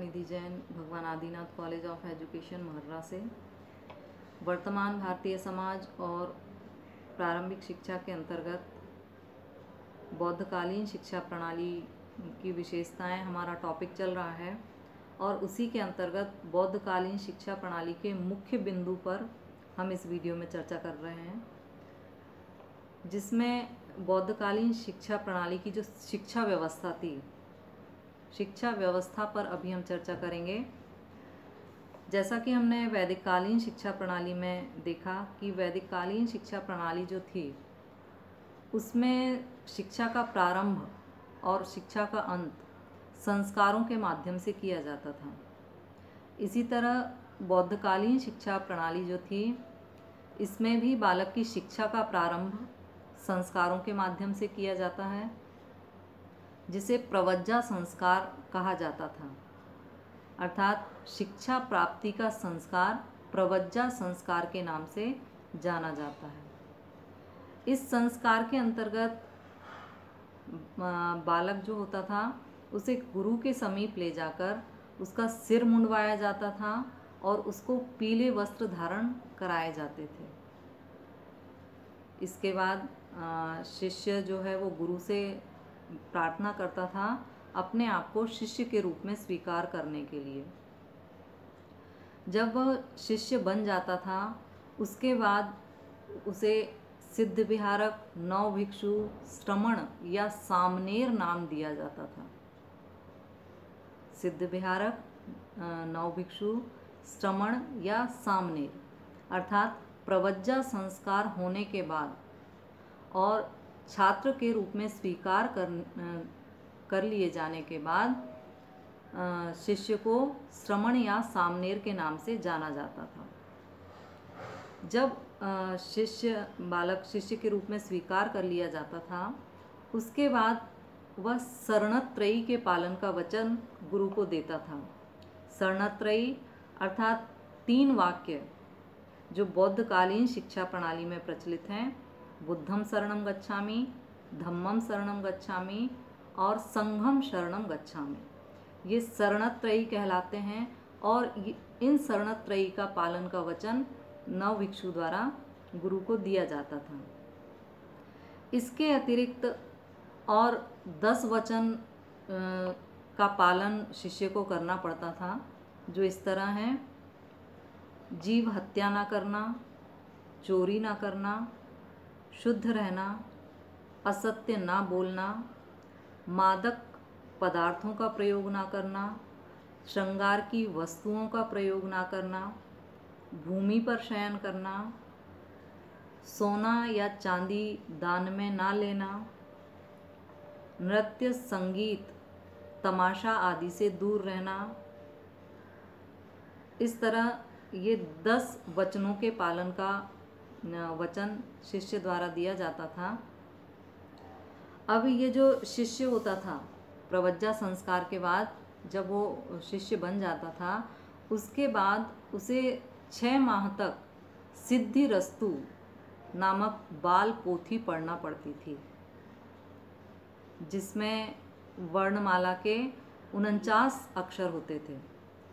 निधि जैन, भगवान Adinath college of education महर्रा से। वर्तमान भारतीय समाज और प्रारंभिक शिक्षा के अंतर्गत बौद्धकालीन शिक्षा प्रणाली की विशेषताएं हमारा टॉपिक चल रहा है और उसी के अंतर्गत बौद्धकालीन शिक्षा प्रणाली के मुख्य बिंदु पर हम इस वीडियो में चर्चा कर रहे हैं, जिसमें बौद्धकालीन शिक्षा प्रणाली की जो शिक्षा व्यवस्था थी, शिक्षा व्यवस्था पर अभी हम चर्चा करेंगे। जैसा कि हमने वैदिक कालीन शिक्षा प्रणाली में देखा कि वैदिक कालीन शिक्षा प्रणाली जो थी उसमें शिक्षा का प्रारंभ और शिक्षा का अंत संस्कारों के माध्यम से किया जाता था। इसी तरह बौद्धकालीन शिक्षा प्रणाली जो थी इसमें भी बालक की शिक्षा का प्रारंभ संस्कारों के माध्यम से किया जाता है, जिसे प्रवज्जा संस्कार कहा जाता था। अर्थात शिक्षा प्राप्ति का संस्कार प्रवज्जा संस्कार के नाम से जाना जाता है। इस संस्कार के अंतर्गत बालक जो होता था उसे गुरु के समीप ले जाकर उसका सिर मुंडवाया जाता था और उसको पीले वस्त्र धारण कराए जाते थे। इसके बाद शिष्य जो है वो गुरु से प्रार्थना करता था अपने आप को शिष्य के रूप में स्वीकार करने के लिए। जब वह शिष्य बन जाता था उसके बाद उसे सिद्ध विहारक, नौ भिक्षु, श्रमण या सामनेर नाम दिया जाता था। सिद्ध विहारक, नौ भिक्षु, श्रमण या सामनेर अर्थात प्रवज्जा संस्कार होने के बाद और छात्र के रूप में स्वीकार कर लिए जाने के बाद शिष्य को श्रमण या सामनेर के नाम से जाना जाता था। जब बालक शिष्य के रूप में स्वीकार कर लिया जाता था उसके बाद वह शरणत्रयी के पालन का वचन गुरु को देता था। शरणत्रयी अर्थात 3 वाक्य जो बौद्धकालीन शिक्षा प्रणाली में प्रचलित हैं, बुद्धम शरणम गच्छामि, धम्मम शरणम गच्छामि और संघम शरणम गच्छामि। ये शरणत्रयी कहलाते हैं और इन शरणत्रयी का पालन का वचन 9 भिक्षु द्वारा गुरु को दिया जाता था। इसके अतिरिक्त और 10 वचन का पालन शिष्य को करना पड़ता था, जो इस तरह हैं: जीव हत्या ना करना, चोरी ना करना, शुद्ध रहना, असत्य ना बोलना, मादक पदार्थों का प्रयोग ना करना, श्रृंगार की वस्तुओं का प्रयोग ना करना, भूमि पर शयन करना, सोना या चांदी दान में ना लेना, नृत्य, संगीत, तमाशा आदि से दूर रहना। इस तरह ये 10 वचनों के पालन का वचन शिष्य द्वारा दिया जाता था। अब ये जो शिष्य होता था प्रवज्जा संस्कार के बाद जब वो शिष्य बन जाता था उसके बाद उसे 6 माह तक सिद्धिरस्तु नामक बाल पोथी पढ़ना पड़ती थी, जिसमें वर्णमाला के 49 अक्षर होते थे।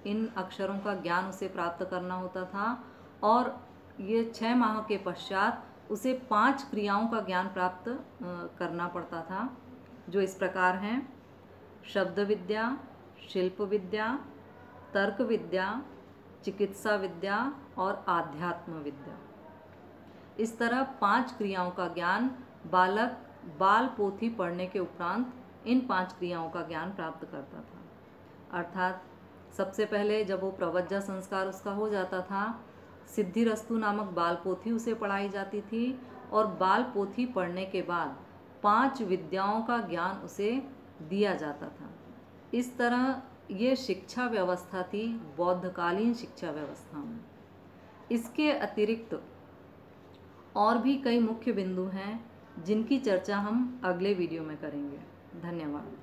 इन अक्षरों का ज्ञान उसे प्राप्त करना होता था और ये 6 माह के पश्चात उसे 5 क्रियाओं का ज्ञान प्राप्त करना पड़ता था, जो इस प्रकार हैं: शब्द विद्या, शिल्प विद्या, तर्क विद्या, चिकित्सा विद्या और आध्यात्म विद्या। इस तरह 5 क्रियाओं का ज्ञान बालक बाल पोथी पढ़ने के उपरांत इन 5 क्रियाओं का ज्ञान प्राप्त करता था। अर्थात सबसे पहले जब वो प्रवज्जा संस्कार उसका हो जाता था, सिद्धिरस्तु नामक बाल पोथी उसे पढ़ाई जाती थी और बाल पोथी पढ़ने के बाद 5 विद्याओं का ज्ञान उसे दिया जाता था। इस तरह ये शिक्षा व्यवस्था थी बौद्धकालीन शिक्षा व्यवस्था में। इसके अतिरिक्त और भी कई मुख्य बिंदु हैं जिनकी चर्चा हम अगले वीडियो में करेंगे। धन्यवाद।